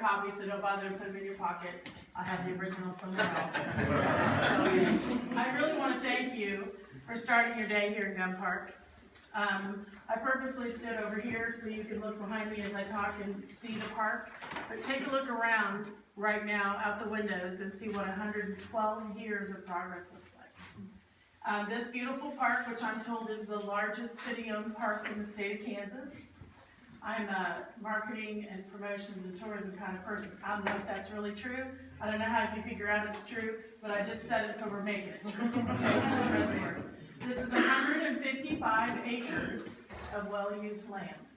copy, so don't bother to put them in your pocket. I have the original somewhere else. So, I really want to thank you for starting your day here in Gunn Park. I purposely stood over here so you can look behind me as I talk and see the park. But take a look around right now out the windows and see what 112 years of progress looks like. This beautiful park, which I'm told is the largest city-owned park in the state of Kansas. I'm a marketing and promotions and tourism kind of person. I don't know if that's really true. I don't know how you figure out it's true, but I just said it, so we're making it true. This is 155 acres of well-used land.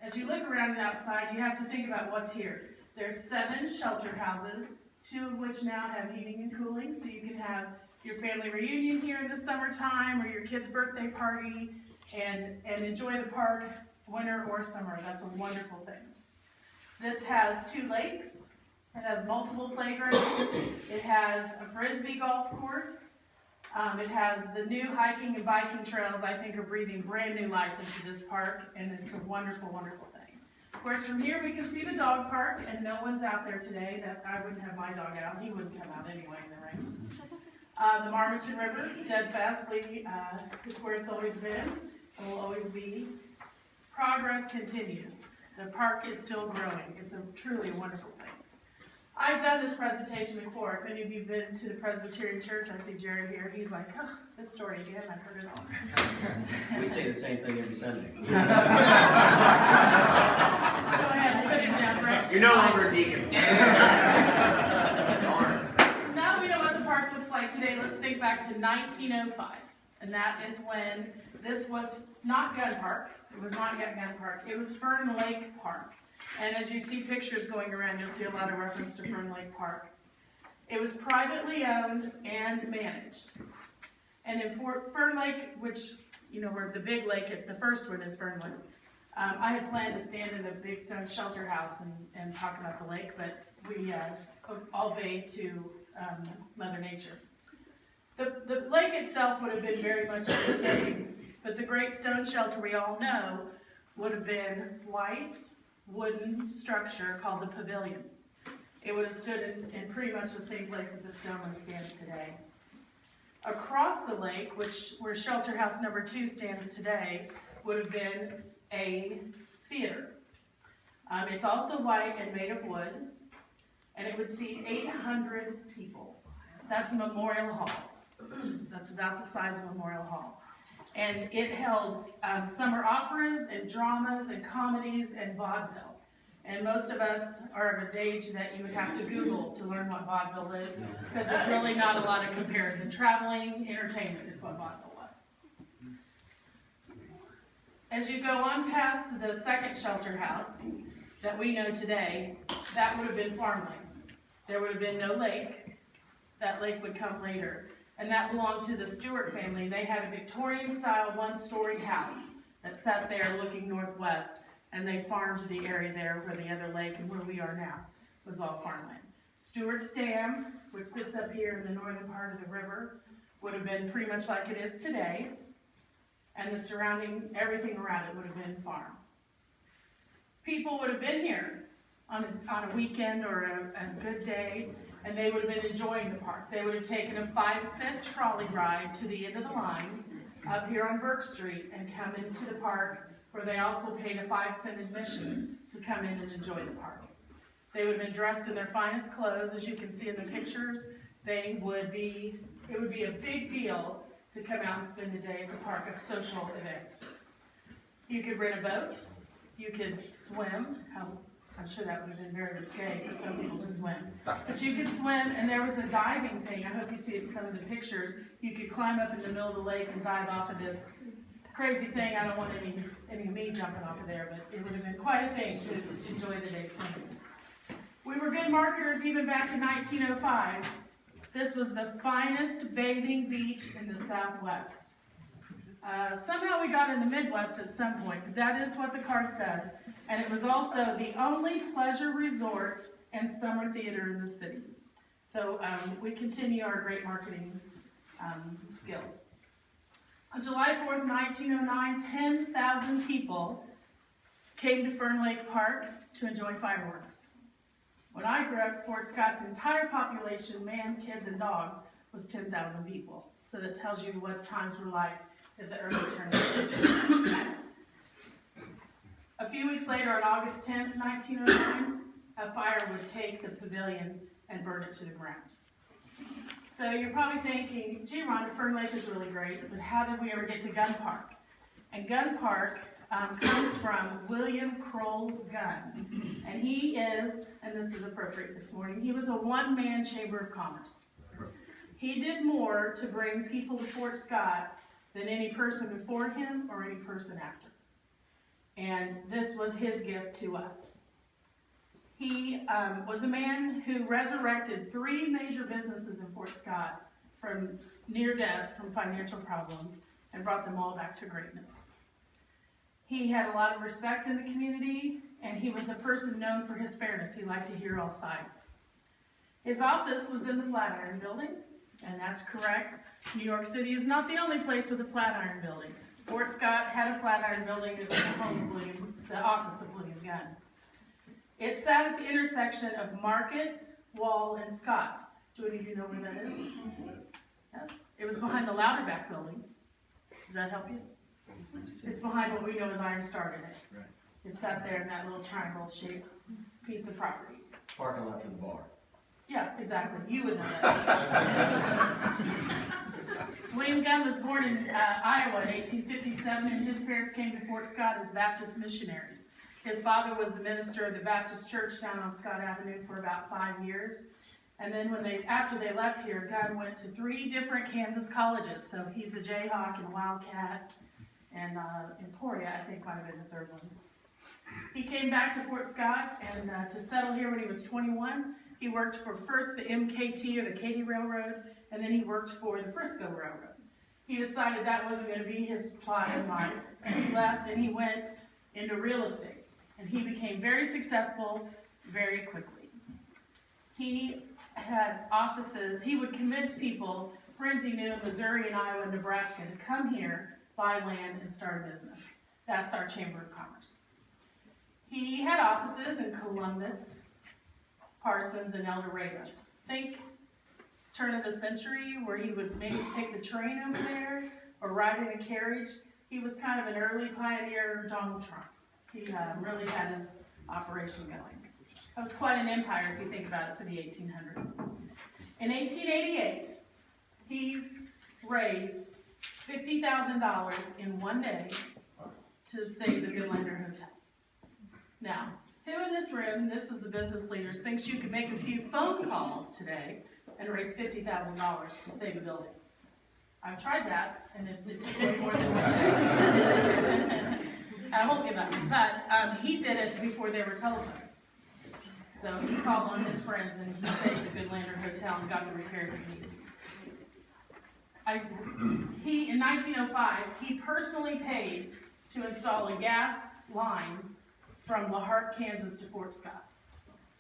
As you look around outside, you have to think about what's here. There's 7 shelter houses, 2 of which now have heating and cooling, so you can have your family reunion here in the summertime or your kid's birthday party and enjoy the park winter or summer. That's a wonderful thing. This has 2 lakes. It has multiple playgrounds. It has a frisbee golf course. It has the new hiking and biking trails, I think, are breathing brand new life into this park, and it's a wonderful, wonderful thing. Of course, from here we can see the dog park, and no one's out there today. That I wouldn't have my dog out. He wouldn't come out anyway in the rain. The Marmaton River, steadfastly, is where it's always been and will always be. Progress continues. The park is still growing. It's truly a wonderful thing. I've done this presentation before. If any of you have been to the Presbyterian Church, I see Jerry here. He's like, oh, this story again. I've heard it all. We say the same thing every Sunday. Go ahead and put him down for extra You're no time. longer a deacon. Now we know what the park looks like today. Let's think back to 1905. And that is when this was not Gunn Park. It was not yet Gunn Park. It was Fern Lake Park. And as you see pictures going around, you'll see a lot of reference to Fern Lake Park. It was privately owned and managed. And in Fern Lake, which, you know, where the big lake, the first one is Fern Lake, I had planned to stand in the big stone shelter house and talk about the lake, but we all obeyed to Mother Nature. The lake itself would have been very much the same, but the great stone shelter we all know would have been white, wooden structure called the pavilion. It would have stood in pretty much the same place that the stone one stands today. Across the lake, where shelter house number 2 stands today, would have been a theater. It's also white and made of wood, and it would seat 800 people. That's Memorial Hall. That's about the size of Memorial Hall. And it held summer operas and dramas and comedies and vaudeville. And most of us are of an age that you would have to Google to learn what vaudeville is, because there's really not a lot of comparison. Traveling entertainment is what vaudeville was. As you go on past the second shelter house that we know today, that would have been farmland. There would have been no lake. That lake would come later. And that belonged to the Stewart family. They had a Victorian-style one-story house that sat there looking northwest, and they farmed the area there where the other lake and where we are now was all farmland. Stewart's Dam, which sits up here in the northern part of the river, would have been pretty much like it is today, and the surrounding, everything around it would have been farm. People would have been here on a weekend or a good day, and they would have been enjoying the park. They would have taken a 5-cent trolley ride to the end of the line up here on Burke Street and come into the park, where they also paid a 5-cent admission to come in and enjoy the park. They would have been dressed in their finest clothes, as you can see in the pictures. It would be a big deal to come out and spend a day at the park, a social event. You could rent a boat. You could swim. I'm sure that would have been very risque for some people to swim. But you could swim, and there was a diving thing. I hope you see it in some of the pictures. You could climb up in the middle of the lake and dive off of this crazy thing. I don't want any of me jumping off of there, but it would have been quite a thing to enjoy the day swimming. We were good marketers even back in 1905. This was the finest bathing beach in the Southwest. Somehow we got in the Midwest at some point, but that is what the card says. And it was also the only pleasure resort and summer theater in the city. So we continue our great marketing skills. On July 4th, 1909, 10,000 people came to Fern Lake Park to enjoy fireworks. When I grew up, Fort Scott's entire population, man, kids, and dogs, was 10,000 people. So that tells you what times were like at the early turn of the century. A few weeks later, on August 10th, 1909, a fire would take the pavilion and burn it to the ground. So you're probably thinking, gee, Rhonda, Fern Lake is really great, but how did we ever get to Gunn Park? And Gunn Park comes from William Croll Gun. And he is, and this is appropriate this morning, he was a one-man chamber of commerce. He did more to bring people to Fort Scott than any person before him or any person after. And this was his gift to us. He was a man who resurrected 3 major businesses in Fort Scott from near death from financial problems and brought them all back to greatness. He had a lot of respect in the community, and he was a person known for his fairness. He liked to hear all sides. His office was in the Flatiron Building, and that's correct. New York City is not the only place with a Flatiron Building. Fort Scott had a Flatiron Building that was the office of William Gunn. It sat at the intersection of Market, Wall, and Scott. Do any of you know where that is? Yes. It was behind the Louderback Building. Does that help you? It's behind what we know as Iron Star today. Right. It sat there in that little triangle-shaped piece of property. Parking lot for the bar. Yeah, exactly. You would know that. William Gunn was born in Iowa in 1857, and his parents came to Fort Scott as Baptist missionaries. His father was the minister of the Baptist church down on Scott Avenue for about 5 years. And then after they left here, Gunn went to 3 different Kansas colleges. So he's a Jayhawk and a Wildcat, and Emporia, I think, might have been the 3rd one. He came back to Fort Scott and to settle here when he was 21. He worked for first the MKT, or the Katy Railroad, and then he worked for the Frisco Railroad. He decided that wasn't going to be his plot in life, and he left and he went into real estate. And he became very successful very quickly. He had offices. He would convince people, friends he knew in Missouri and Iowa and Nebraska, to come here, buy land, and start a business. That's our Chamber of Commerce. He had offices in Columbus, Parsons, and El Dorado. Think turn of the century, where he would maybe take the train over there or ride in a carriage. He was kind of an early pioneer Donald Trump. He really had his operation going. That was quite an empire if you think about it for the 1800s. In 1888, he raised $50,000 in one day to save the Goodlander Hotel. Now, who in this room, this is the business leaders, thinks you could make a few phone calls today and raise $50,000 to save a building? I've tried that, and it took way more than one day. I won't give up, but he did it before there were telephones. So he called on his friends, and he saved the Goodlander Hotel and got the repairs it needed. In 1905, he personally paid to install a gas line from La Harpe, Kansas to Fort Scott.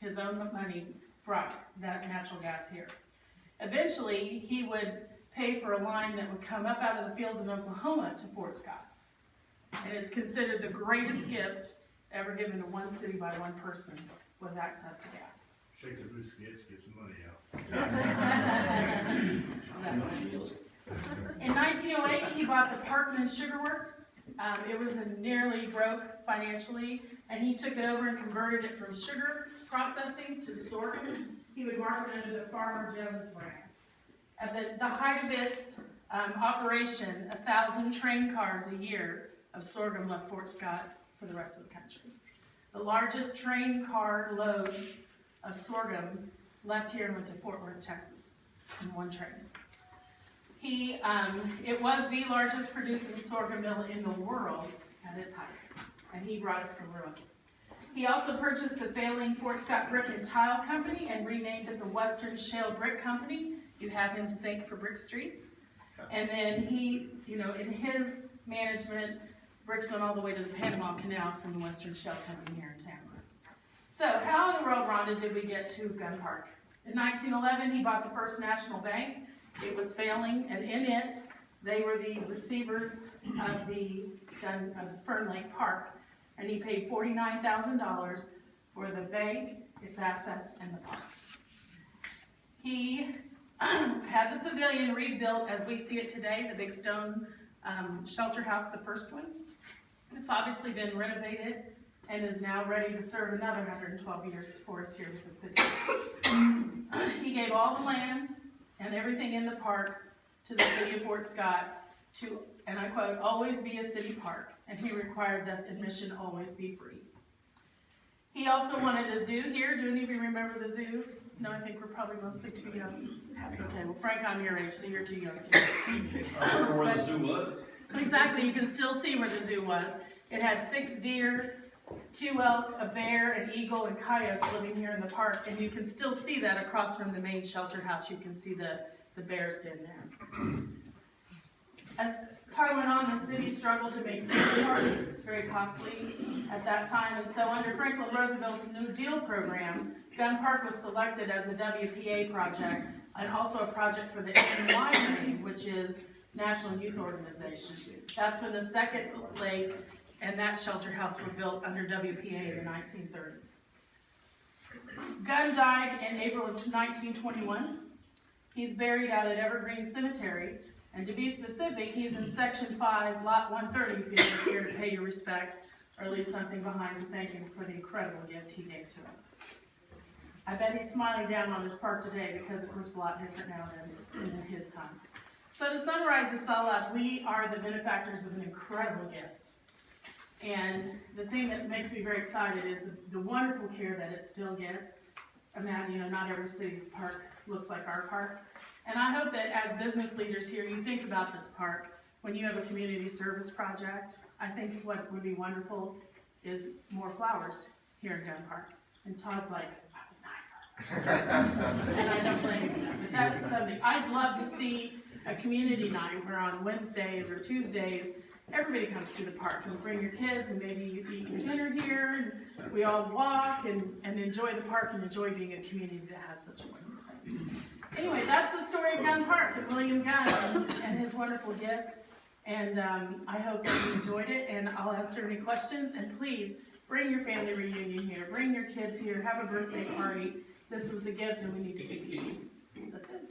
His own money brought that natural gas here. Eventually, he would pay for a line that would come up out of the fields in Oklahoma to Fort Scott. And it's considered the greatest gift ever given to one city by one person was access to gas. Shake the loose sketch, get some money out. Exactly. In 1908, he bought the Parkman Sugar Works. It was nearly broke financially, and he took it over and converted it from sugar processing to sorghum. He would market it under the Farmer Jones brand. At the height of its operation, 1,000 train cars a year of sorghum left Fort Scott for the rest of the country. The largest train car loads of sorghum left here and went to Fort Worth, Texas, in one train. It was the largest producing sorghum mill in the world at its height, and he brought it from ruin. He also purchased the failing Fort Scott Brick and Tile Company and renamed it the Western Shale Brick Company. You have him to thank for brick streets. And then he, in his management, bricks went all the way to the Panama Canal from the Western Shale Company here in town. So how in the world, Rhonda, did we get to Gunn Park? In 1911, he bought the First National Bank. It was failing, and in it, they were the receivers of the Fern Lake Park. And he paid $49,000 for the bank, its assets, and the park. He had the pavilion rebuilt as we see it today, the big stone shelter house, the first one. It's obviously been renovated and is now ready to serve another 112 years for us here with the city. He gave all the land and everything in the park to the city of Fort Scott to, and I quote, always be a city park, and he required that admission always be free. He also wanted a zoo here. Do any of you remember the zoo? No, I think we're probably mostly too young. Okay, well Frank, I'm your age, so you're too young too. I remember where the zoo was. Exactly, you can still see where the zoo was. It had 6 deer, 2 elk, a bear, an eagle, and coyotes living here in the park, and you can still see that across from the main shelter house. You can see the bears den there. As time went on, the city struggled to maintain the park. It's very costly at that time, and so under Franklin Roosevelt's New Deal program, Gunn Park was selected as a WPA project, and also a project for the NY, which is National Youth Organization. That's when the second lake and that shelter house were built under WPA in the 1930s. Gunn died in April of 1921. He's buried out at Evergreen Cemetery, and to be specific, he's in Section 5, Lot 130, if you're here to pay your respects or leave something behind to thank him for the incredible gift he gave to us. I bet he's smiling down on his park today because it looks a lot different now than in his time. So to summarize this all up, we are the benefactors of an incredible gift. And the thing that makes me very excited is the wonderful care that it still gets. Imagine, not every city's park looks like our park. And I hope that as business leaders here, you think about this park when you have a community service project. I think what would be wonderful is more flowers here in Gunn Park. And Todd's like, I would die for it. And I don't blame him for that, but that's something. I'd love to see a community night where on Wednesdays or Tuesdays, everybody comes to the park and bring your kids and maybe you eat your dinner here and we all walk and enjoy the park and enjoy being a community that has such a wonderful thing. Anyway, that's the story of Gunn Park and William Gunn and his wonderful gift. And I hope that you enjoyed it, and I'll answer any questions. And please bring your family reunion here, bring your kids here, have a birthday party. This was a gift and we need to keep it easy. That's it.